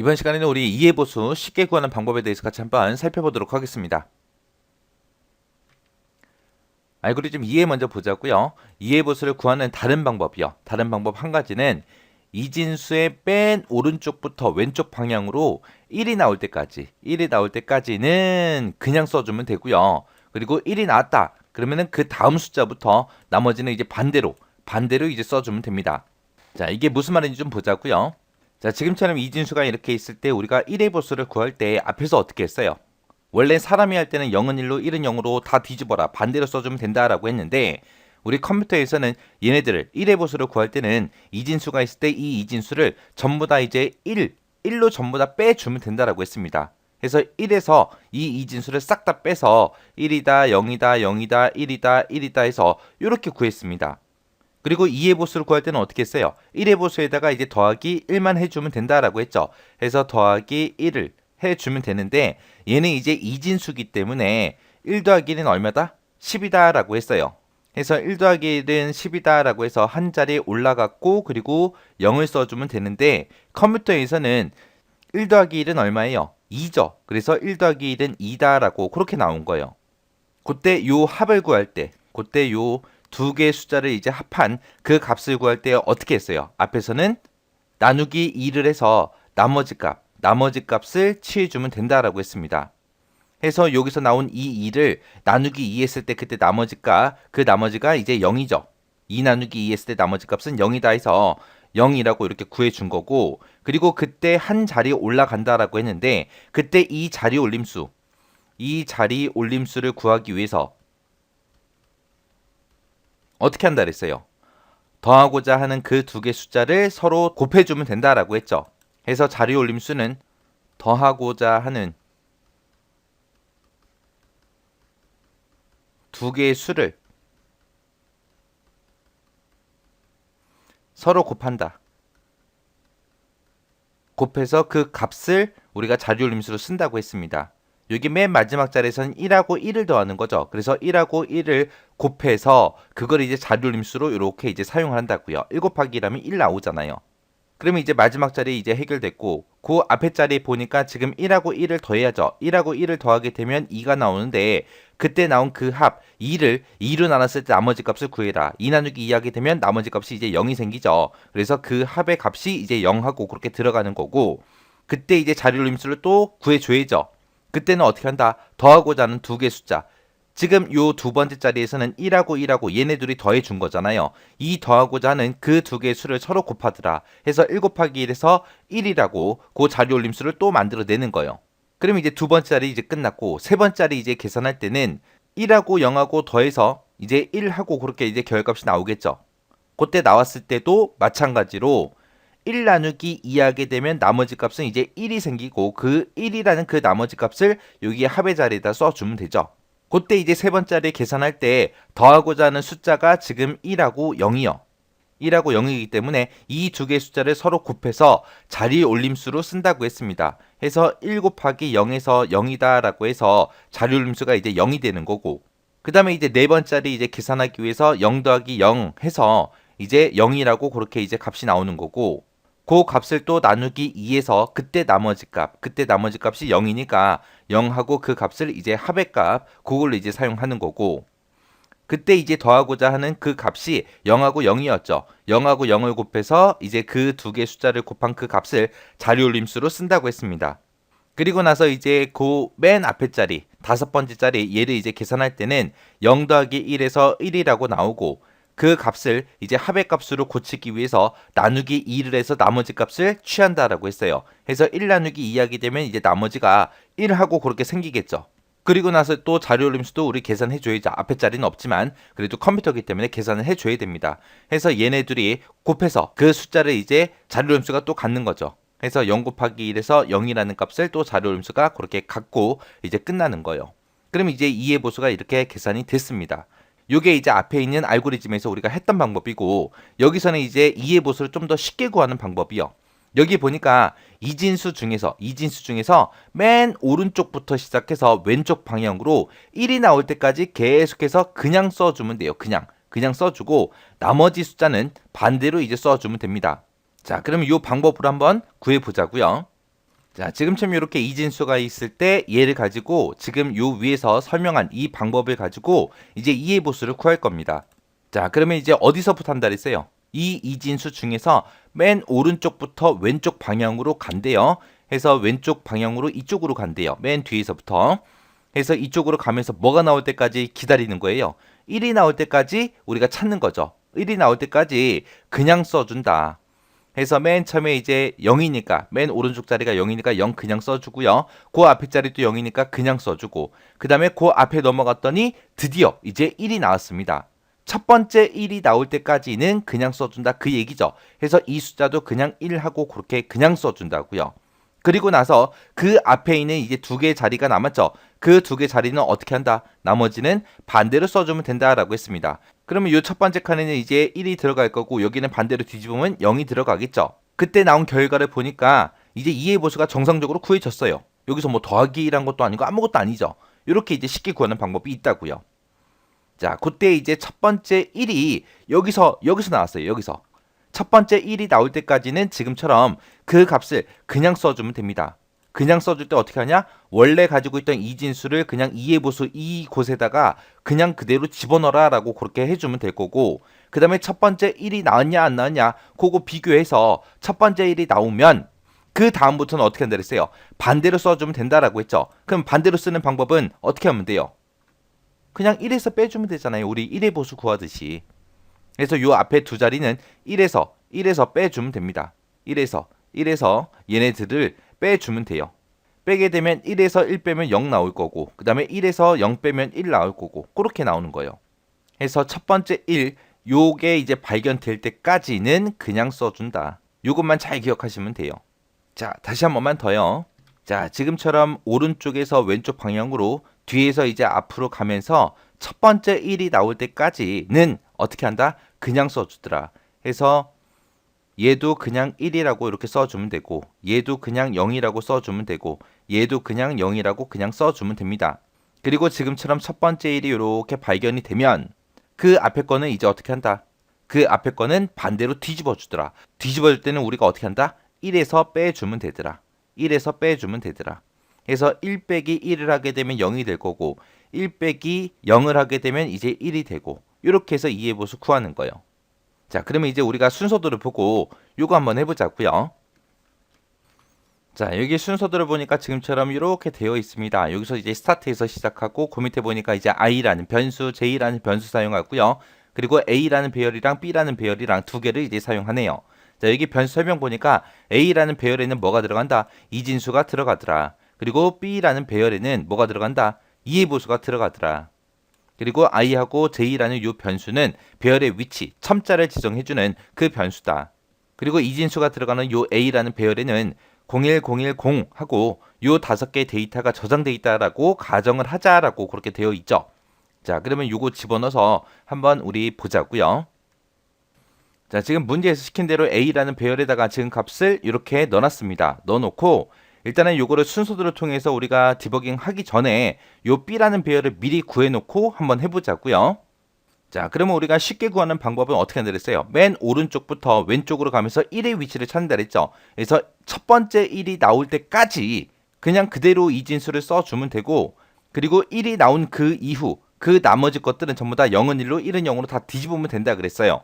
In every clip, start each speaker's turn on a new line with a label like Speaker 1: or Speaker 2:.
Speaker 1: 이번 시간에는 우리 이해보수 쉽게 구하는 방법에 대해서 같이 한번 살펴보도록 하겠습니다. 알고리즘 이해 먼저 보자고요. 이해보수를 구하는 다른 방법이요. 다른 방법 한 가지는 이진수의 맨 오른쪽부터 왼쪽 방향으로 1이 나올 때까지는 그냥 써주면 되고요. 그리고 1이 나왔다. 그러면은 그 다음 숫자부터 나머지는 이제 반대로 이제 써주면 됩니다. 자, 이게 무슨 말인지 좀 보자고요. 자, 지금처럼 이진수가 이렇게 있을 때 우리가 1의 보수를 구할 때 앞에서 어떻게 했어요? 원래 사람이 할 때는 0은 1로 1은 0으로 다 뒤집어라 반대로 써주면 된다라고 했는데 우리 컴퓨터에서는 얘네들을 1의 보수를 구할 때는 이진수가 있을 때 이 이진수를 전부 다 이제 1로 전부 다 빼주면 된다라고 했습니다. 그래서 1에서 이 이진수를 싹 다 빼서 1이다, 0이다, 0이다, 1이다, 1이다 해서 이렇게 구했습니다. 그리고 2의 보수를 구할 때는 어떻게 했어요? 1의 보수에다가 이제 더하기 1만 해주면 된다라고 했죠. 그래서 더하기 1을 해주면 되는데 얘는 이제 이진수기 때문에 1 더하기 1은 얼마다? 10이다 라고 했어요. 그래서 1 더하기 1은 10이다 라고 해서 한 자리 올라갔고 그리고 0을 써주면 되는데 컴퓨터에서는 1 더하기 1은 얼마예요? 2죠. 그래서 1 더하기 1은 2다 라고 그렇게 나온 거예요. 그때 요 합을 구할 때 그때 요 두 개의 숫자를 이제 합한 그 값을 구할 때 어떻게 했어요? 앞에서는 나누기 2를 해서 나머지 값을 취해주면 된다라고 했습니다. 해서 여기서 나온 이 2를 나누기 2 했을 때 그때 그 나머지가 이제 0이죠. 2 나누기 2 했을 때 나머지 값은 0이다 해서 0이라고 이렇게 구해준 거고 그리고 그때 한 자리 올라간다라고 했는데 그때 이 자리 올림수를 구하기 위해서 어떻게 한다 그랬어요? 더하고자 하는 그 두 개 숫자를 서로 곱해주면 된다라고 했죠. 그래서 자리 올림수는 더하고자 하는 두 개의 수를 서로 곱한다. 곱해서 그 값을 우리가 자리 올림수로 쓴다고 했습니다. 여기 맨 마지막 자리에서는 1하고 1을 더하는 거죠. 그래서 1하고 1을 곱해서 그걸 이제 자리 올림수로 이렇게 이제 사용을 한다고요. 1 곱하기 1하면 1 나오잖아요. 그러면 이제 마지막 자리 이제 해결됐고 그 앞에 자리에 보니까 지금 1하고 1을 더해야죠. 1하고 1을 더하게 되면 2가 나오는데 그때 나온 그 합 2를 2로 나눴을 때 나머지 값을 구해라. 2 나누기 2 하게 되면 나머지 값이 이제 0이 생기죠. 그래서 그 합의 값이 이제 0하고 그렇게 들어가는 거고 그때 이제 자리올림수를 또 구해줘야죠. 그때는 어떻게 한다? 더하고자 하는 두 개 숫자. 지금 요 두 번째 자리에서는 1하고 얘네 둘이 더해 준 거잖아요. 이 더하고자 하는 그 두 개의 수를 서로 곱하더라. 해서 1 곱하기 1에서 1이라고 그 자리 올림수를 또 만들어 내는 거예요. 그럼 이제 두 번째 자리 이제 끝났고 세 번째 자리 이제 계산할 때는 1하고 0하고 더해서 이제 1하고 그렇게 이제 결값이 나오겠죠. 그때 나왔을 때도 마찬가지로 1 나누기 2 하게 되면 나머지 값은 이제 1이 생기고 그 1이라는 그 나머지 값을 여기 합의 자리에다 써주면 되죠. 그때 이제 세 번째를 계산할 때 더하고자 하는 숫자가 지금 1하고 0이요. 1하고 0이기 때문에 이 두 개의 숫자를 서로 곱해서 자리 올림수로 쓴다고 했습니다. 해서 1 곱하기 0에서 0이다 라고 해서 자리 올림수가 이제 0이 되는 거고 그 다음에 이제 네 번째를 이제 계산하기 위해서 0 더하기 0 해서 이제 0이라고 그렇게 이제 값이 나오는 거고 그 값을 또 나누기 2에서 그때 나머지 값이 0이니까 0하고 그 값을 이제 합의 값 그걸로 이제 사용하는 거고 그때 이제 더하고자 하는 그 값이 0하고 0이었죠. 0하고 0을 곱해서 이제 그 두 개 숫자를 곱한 그 값을 자리 올림수로 쓴다고 했습니다. 그리고 나서 이제 그 맨 앞에 자리 다섯 번째 자리 얘를 이제 계산할 때는 0 더하기 1에서 1이라고 나오고 그 값을 이제 합의 값으로 고치기 위해서 나누기 2를 해서 나머지 값을 취한다라고 했어요. 해서 1 나누기 2 하게 되면 이제 나머지가 1하고 그렇게 생기겠죠. 그리고 나서 또 자리 올림수도 우리 계산해줘야죠. 앞에 자리는 없지만 그래도 컴퓨터기 때문에 계산을 해줘야 됩니다. 해서 얘네들이 곱해서 그 숫자를 이제 자리 올림수가 또 갖는 거죠. 해서 0 곱하기 1에서 0이라는 값을 또 자리 올림수가 그렇게 갖고 이제 끝나는 거예요. 그럼 이제 2의 보수가 이렇게 계산이 됐습니다. 요게 이제 앞에 있는 알고리즘에서 우리가 했던 방법이고 여기서는 이제 2의 보수를 좀 더 쉽게 구하는 방법이요. 여기 보니까 이진수 중에서 맨 오른쪽부터 시작해서 왼쪽 방향으로 1이 나올 때까지 계속해서 그냥 써주면 돼요. 그냥 써주고 나머지 숫자는 반대로 이제 써주면 됩니다. 자, 그럼 이 방법으로 한번 구해보자고요. 자, 지금처럼 이렇게 이진수가 있을 때 얘를 가지고 지금 요 위에서 설명한 이 방법을 가지고 이제 이의 보수를 구할 겁니다. 자, 그러면 이제 어디서부터 한다 그랬어요? 이 이진수 중에서 맨 오른쪽부터 왼쪽 방향으로 간대요. 해서 왼쪽 방향으로 이쪽으로 간대요. 맨 뒤에서부터. 해서 이쪽으로 가면서 뭐가 나올 때까지 기다리는 거예요. 1이 나올 때까지 우리가 찾는 거죠. 1이 나올 때까지 그냥 써준다. 해서 맨 처음에 이제 0이니까 맨 오른쪽 자리가 0이니까 0 그냥 써주고요. 그 앞에 자리도 0이니까 그냥 써주고 그 다음에 그 앞에 넘어갔더니 드디어 이제 1이 나왔습니다. 첫 번째 1이 나올 때까지는 그냥 써준다 그 얘기죠. 해서 이 숫자도 그냥 1하고 그렇게 그냥 써준다고요. 그리고 나서 그 앞에 있는 이제 두 개의 자리가 남았죠. 그 두 개 자리는 어떻게 한다? 나머지는 반대로 써주면 된다라고 했습니다. 그러면 이 첫 번째 칸에는 이제 1이 들어갈 거고 여기는 반대로 뒤집으면 0이 들어가겠죠. 그때 나온 결과를 보니까 이제 2의 보수가 정상적으로 구해졌어요. 여기서 뭐 더하기 1한 것도 아니고 아무것도 아니죠. 이렇게 이제 쉽게 구하는 방법이 있다고요. 자, 그때 이제 첫 번째 1이 여기서 나왔어요. 여기서. 첫 번째 1이 나올 때까지는 지금처럼 그 값을 그냥 써주면 됩니다. 그냥 써줄 때 어떻게 하냐? 원래 가지고 있던 이진수를 그냥 2의 보수 이곳에다가 그냥 그대로 집어넣어라 라고 그렇게 해주면 될 거고 그 다음에 첫 번째 1이 나왔냐 안 나왔냐 그거 비교해서 첫 번째 1이 나오면 그 다음부터는 어떻게 한다 그랬어요? 반대로 써주면 된다라고 했죠. 그럼 반대로 쓰는 방법은 어떻게 하면 돼요? 그냥 1에서 빼주면 되잖아요. 우리 1의 보수 구하듯이. 그래서 요 앞에 두 자리는 1에서 빼주면 됩니다. 1에서 얘네들을 빼주면 돼요. 빼게 되면 1에서 1 빼면 0 나올 거고 그 다음에 1에서 0 빼면 1 나올 거고 그렇게 나오는 거예요. 해서 첫 번째 1 요게 이제 발견될 때까지는 그냥 써준다. 요것만 잘 기억하시면 돼요. 자, 다시 한 번만 더요. 자, 지금처럼 오른쪽에서 왼쪽 방향으로 뒤에서 이제 앞으로 가면서 첫 번째 1이 나올 때까지는 어떻게 한다? 그냥 써주더라. 해서 얘도 그냥 1이라고 이렇게 써주면 되고 얘도 그냥 0이라고 써주면 되고 얘도 그냥 0이라고 그냥 써주면 됩니다. 그리고 지금처럼 첫 번째 1이 이렇게 발견이 되면 그 앞에 거는 이제 어떻게 한다? 그 앞에 거는 반대로 뒤집어 주더라. 뒤집어 줄 때는 우리가 어떻게 한다? 1에서 빼주면 되더라. 1에서 빼주면 되더라. 해서 1 빼기 1을 하게 되면 0이 될 거고 1 빼기 0을 하게 되면 이제 1이 되고 이렇게 해서 2의 보수 구하는 거예요. 자, 그러면 이제 우리가 순서도를 보고 요거 한번 해보자고요. 자, 여기 순서도를 보니까 지금처럼 이렇게 되어 있습니다. 여기서 이제 스타트에서 시작하고 그 밑에 보니까 이제 i라는 변수, j라는 변수 사용하고요. 그리고 a라는 배열이랑 b라는 배열이랑 두 개를 이제 사용하네요. 자, 여기 변수 설명 보니까 a라는 배열에는 뭐가 들어간다? 이진수가 들어가더라. 그리고 b라는 배열에는 뭐가 들어간다? 이의 보수가 들어가더라. 그리고 i하고 j라는 이 변수는 배열의 위치, 첨자를 지정해주는 그 변수다. 그리고 이진수가 들어가는 요 a라는 배열에는 01010 하고 요 5개의 데이터가 저장돼 있다라고 가정을 하자라고 그렇게 되어 있죠. 자, 그러면 요거 집어넣어서 한번 우리 보자고요. 자, 지금 문제에서 시킨 대로 a라는 배열에다가 지금 값을 이렇게 넣어놨습니다. 넣어놓고 일단은 요거를 순서대로 통해서 우리가 디버깅 하기 전에 요 b라는 배열을 미리 구해놓고 한번 해보자고요. 자, 그러면 우리가 쉽게 구하는 방법은 어떻게 한다 그랬어요? 맨 오른쪽부터 왼쪽으로 가면서 1의 위치를 찾는다 그랬죠. 그래서 첫 번째 1이 나올 때까지 그냥 그대로 이진수를 써주면 되고 그리고 1이 나온 그 이후 그 나머지 것들은 전부 다 0은 1로 1은 0으로 다 뒤집으면 된다 그랬어요.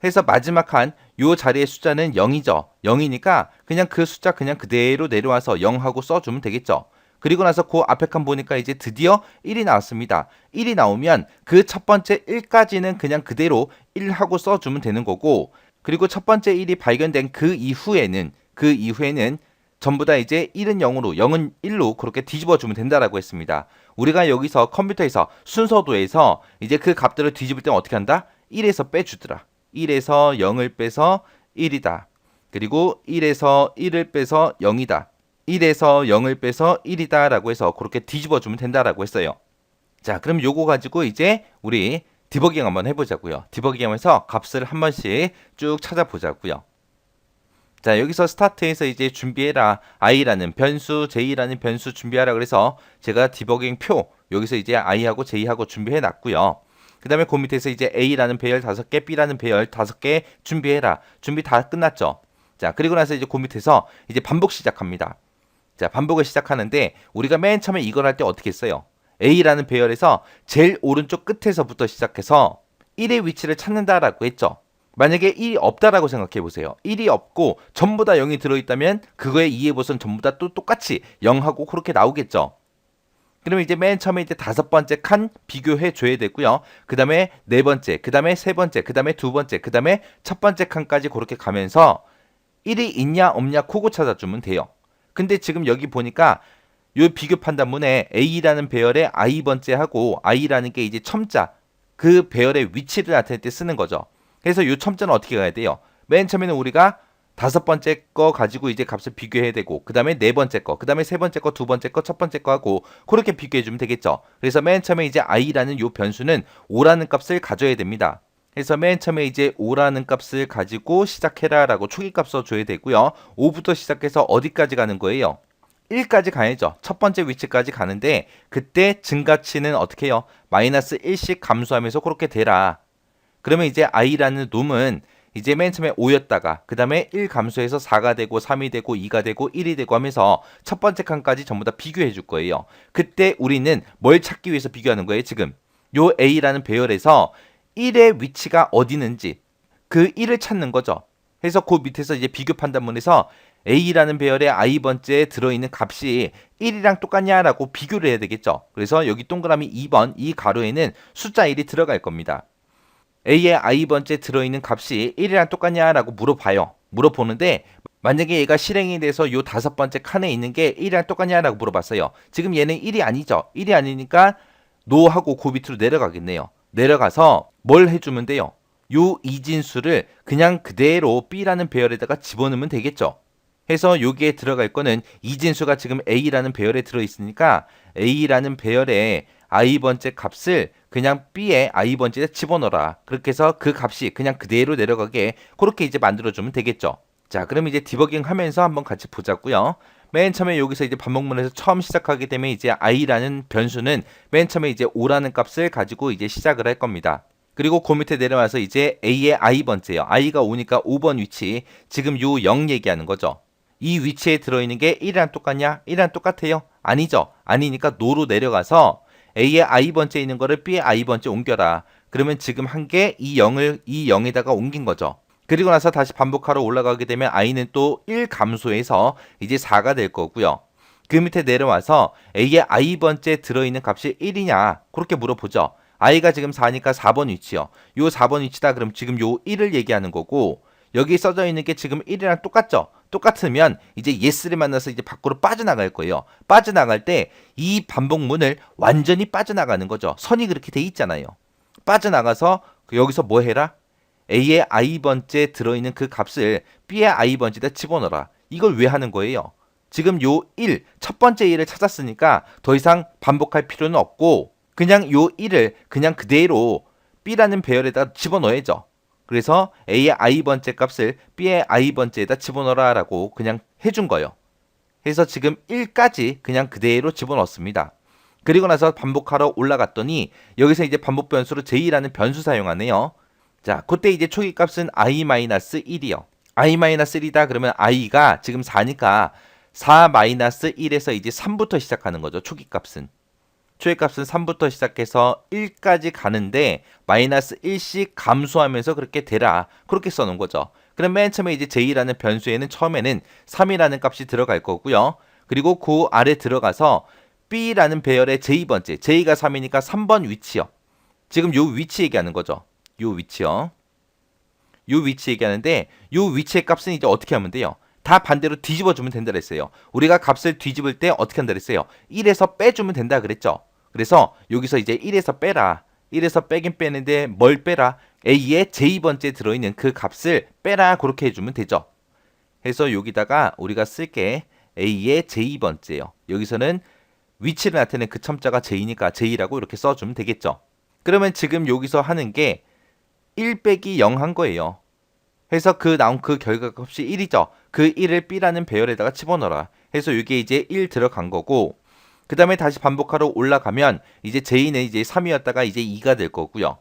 Speaker 1: 해서 마지막 한 요 자리의 숫자는 0이죠. 0이니까 그냥 그 숫자 그냥 그대로 내려와서 0하고 써주면 되겠죠. 그리고 나서 그 앞에 칸 보니까 이제 드디어 1이 나왔습니다. 1이 나오면 그 첫 번째 1까지는 그냥 그대로 1하고 써주면 되는 거고 그리고 첫 번째 1이 발견된 그 이후에는 전부 다 이제 1은 0으로 0은 1로 그렇게 뒤집어주면 된다라고 했습니다. 우리가 여기서 컴퓨터에서 순서도에서 이제 그 값들을 뒤집을 때는 어떻게 한다? 1에서 빼주더라. 1에서 0을 빼서 1이다. 그리고 1에서 1을 빼서 0이다. 1에서 0을 빼서 1이다 라고 해서 그렇게 뒤집어주면 된다라고 했어요. 자, 그럼 요거 가지고 이제 우리 디버깅 한번 해보자고요. 디버깅 하면서 값을 한 번씩 쭉 찾아보자고요. 자, 여기서 스타트에서 이제 준비해라. i라는 변수, j라는 변수 준비하라 그래서 제가 디버깅 표 여기서 이제 i하고 j하고 준비해 놨고요. 그 다음에 그 밑에서 이제 A라는 배열 5개, B라는 배열 5개 준비해라. 준비 다 끝났죠. 자, 그리고 나서 이제 그 밑에서 이제 반복 시작합니다. 자, 반복을 시작하는데 우리가 맨 처음에 이걸 할 때 어떻게 했어요? A라는 배열에서 제일 오른쪽 끝에서부터 시작해서 1의 위치를 찾는다라고 했죠. 만약에 1이 없다라고 생각해 보세요. 1이 없고 전부 다 0이 들어있다면 그거의 2의 보수는 전부 다 또 똑같이 0하고 그렇게 나오겠죠. 그러면 이제 맨 처음에 이제 5번째 칸 비교해 줘야 되고요. 그 다음에 4번째, 그 다음에 3번째, 그 다음에 2번째, 그 다음에 첫 번째 칸까지 그렇게 가면서 1이 있냐 없냐 그거 찾아주면 돼요. 근데 지금 여기 보니까 요 비교 판단문에 A라는 배열의 i번째하고 i라는 게 이제 첨자 그 배열의 위치를 나타낼 때 쓰는 거죠. 그래서 요 첨자는 어떻게 가야 돼요? 맨 처음에는 우리가 5번째 거 가지고 이제 값을 비교해야 되고 그 다음에 4번째 거, 그 다음에 3번째 거, 2번째 거, 첫 번째 거 하고 그렇게 비교해주면 되겠죠. 그래서 맨 처음에 이제 i라는 요 변수는 5라는 값을 가져야 됩니다. 그래서 맨 처음에 이제 5라는 값을 가지고 시작해라 라고 초기값 써줘야 되고요. 5부터 시작해서 어디까지 가는 거예요? 1까지 가야죠. 첫 번째 위치까지 가는데 그때 증가치는 어떻게 해요? 마이너스 1씩 감소하면서 그렇게 되라. 그러면 이제 i라는 놈은 이제 맨 처음에 5였다가 그 다음에 1 감소해서 4가 되고 3이 되고 2가 되고 1이 되고 하면서 첫 번째 칸까지 전부 다 비교해 줄 거예요. 그때 우리는 뭘 찾기 위해서 비교하는 거예요? 지금 요 A라는 배열에서 1의 위치가 어디 있는지 그 1을 찾는 거죠. 그래서 그 밑에서 이제 비교 판단문에서 A라는 배열의 i번째에 들어있는 값이 1이랑 똑같냐라고 비교를 해야 되겠죠. 그래서 여기 동그라미 2번 이 가로에는 숫자 1이 들어갈 겁니다. A의 i번째 들어있는 값이 1이랑 똑같냐라고 물어봐요. 물어보는데 만약에 얘가 실행이 돼서 요 5번째 칸에 있는 게 1이랑 똑같냐라고 물어봤어요. 지금 얘는 1이 아니죠. 1이 아니니까 노하고 그 밑으로 내려가겠네요. 내려가서 뭘 해주면 돼요? 요 이진수를 그냥 그대로 B라는 배열에다가 집어넣으면 되겠죠. 해서 여기에 들어갈 거는 이진수가 지금 A라는 배열에 들어있으니까 A라는 배열에 i번째 값을 그냥 B의 i번째에 집어넣어라. 그렇게 해서 그 값이 그냥 그대로 내려가게 그렇게 이제 만들어주면 되겠죠. 자, 그럼 이제 디버깅 하면서 한번 같이 보자고요. 맨 처음에 여기서 이제 반복문에서 처음 시작하게 되면 이제 i라는 변수는 맨 처음에 이제 5라는 값을 가지고 이제 시작을 할 겁니다. 그리고 그 밑에 내려와서 이제 A의 i번째요. i가 오니까 5번 위치 지금 요 0 얘기하는 거죠. 이 위치에 들어있는 게 1이랑 똑같냐? 1이랑 똑같아요? 아니죠. 아니니까 노로 내려가서 A의 i번째에 있는 거를 B의 i번째 옮겨라. 그러면 지금 한 게 이 0을 이 0에다가 옮긴 거죠. 그리고 나서 다시 반복하러 올라가게 되면 i는 또 1 감소해서 이제 4가 될 거고요. 그 밑에 내려와서 A의 i번째에 들어있는 값이 1이냐? 그렇게 물어보죠. i가 지금 4니까 4번 위치요. 요 4번 위치다. 그럼 지금 요 1을 얘기하는 거고 여기 써져 있는 게 지금 1이랑 똑같죠? 똑같으면 이제 yes를 만나서 이제 밖으로 빠져나갈 거예요. 빠져나갈 때 이 반복문을 완전히 빠져나가는 거죠. 선이 그렇게 돼 있잖아요. 빠져나가서 여기서 뭐 해라? A의 i번째 들어있는 그 값을 B의 i번째에다 집어넣어라. 이걸 왜 하는 거예요? 지금 요 1, 첫 번째 1을 찾았으니까 더 이상 반복할 필요는 없고 그냥 요 1을 그냥 그대로 B라는 배열에다 집어넣어야죠. 그래서 A의 i번째 값을 B의 i번째에다 집어넣어라 라고 그냥 해준 거예요. 그래서 지금 1까지 그냥 그대로 집어넣습니다. 그리고 나서 반복하러 올라갔더니 여기서 이제 반복 변수로 J라는 변수 사용하네요. 자, 그때 이제 초기 값은 i-1이요. i-1이다 그러면 i가 지금 4니까 4-1에서 이제 3부터 시작하는 거죠. 초기 값은. 초기값은 3부터 시작해서 1까지 가는데 마이너스 1씩 감소하면서 그렇게 되라. 그렇게 써놓은 거죠. 그럼 맨 처음에 이제 j라는 변수에는 처음에는 3이라는 값이 들어갈 거고요. 그리고 그 아래 들어가서 b라는 배열의 j번째, j가 3이니까 3번 위치요. 지금 요 위치 얘기하는 거죠. 요 위치요. 요 위치 얘기하는데 요 위치의 값은 이제 어떻게 하면 돼요? 다 반대로 뒤집어주면 된다 그랬어요. 우리가 값을 뒤집을 때 어떻게 한다 그랬어요? 1에서 빼주면 된다 그랬죠. 그래서 여기서 이제 1에서 빼라. 1에서 빼긴 빼는데 뭘 빼라? A의 J번째 들어있는 그 값을 빼라. 그렇게 해주면 되죠. 그래서 여기다가 우리가 쓸게 A의 J번째요. 여기서는 위치를 나타내는 그 첨자가 J니까 J라고 이렇게 써주면 되겠죠. 그러면 지금 여기서 하는 게 1 빼기 0 한 거예요. 해서 그 나온 그 결과값이 1이죠. 그 1을 B라는 배열에다가 집어넣어라. 해서 이게 이제 1 들어간 거고 그 다음에 다시 반복하러 올라가면 이제 J는 이제 3이었다가 이제 2가 될 거고요.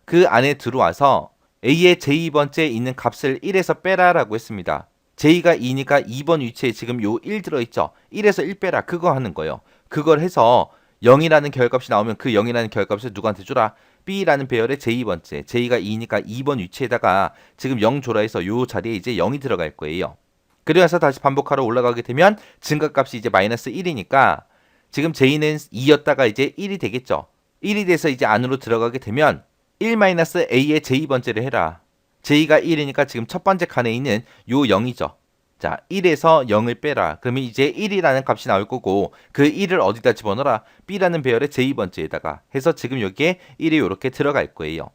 Speaker 1: 그 안에 들어와서 A의 J번째에 있는 값을 1에서 빼라라고 했습니다. J가 2니까 2번 위치에 지금 요 1 들어있죠. 1에서 1 빼라. 그거 하는 거예요. 그걸 해서 0이라는 결값이 나오면 그 0이라는 결값을 누구한테 주라? B라는 배열의 J번째. J가 2니까 2번 위치에다가 지금 0 줘라 해서 요 자리에 이제 0이 들어갈 거예요. 그래서 다시 반복하러 올라가게 되면 증가값이 이제 마이너스 1이니까 지금 J는 2였다가 이제 1이 되겠죠. 1이 돼서 이제 안으로 들어가게 되면 1-A의 J번째를 해라. J가 1이니까 지금 첫 번째 칸에 있는 요 0이죠. 자, 1에서 0을 빼라. 그러면 이제 1이라는 값이 나올 거고 그 1을 어디다 집어넣어라? B라는 배열의 J번째에다가 해서 지금 여기에 1이 이렇게 들어갈 거예요.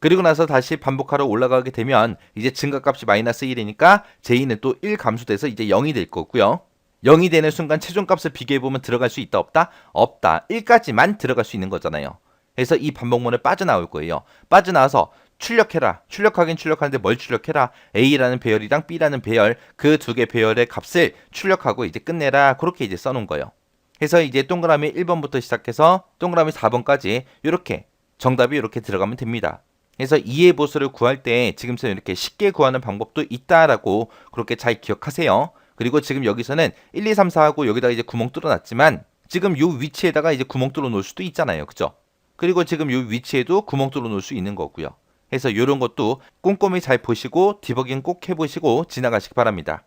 Speaker 1: 그리고 나서 다시 반복하러 올라가게 되면 이제 증가값이 마이너스 1이니까 J는 또 1 감소돼서 이제 0이 될 거고요. 0이 되는 순간 최종값을 비교해보면 들어갈 수 있다 없다? 없다. 1까지만 들어갈 수 있는 거잖아요. 그래서 이 반복문을 빠져나올 거예요. 빠져나와서 출력해라. 출력하긴 출력하는데 뭘 출력해라? A라는 배열이랑 B라는 배열 그 두 개 배열의 값을 출력하고 이제 끝내라. 그렇게 이제 써놓은 거예요. 그래서 이제 동그라미 1번부터 시작해서 동그라미 4번까지 이렇게 정답이 이렇게 들어가면 됩니다. 그래서 2의 보수를 구할 때 지금처럼 이렇게 쉽게 구하는 방법도 있다라고 그렇게 잘 기억하세요. 그리고 지금 여기서는 1, 2, 3, 4하고 여기다가 이제 구멍 뚫어놨지만 지금 요 위치에다가 이제 구멍 뚫어 놓을 수도 있잖아요. 그죠? 그리고 지금 요 위치에도 구멍 뚫어 놓을 수 있는 거고요. 그래서 이런 것도 꼼꼼히 잘 보시고 디버깅 꼭 해보시고 지나가시기 바랍니다.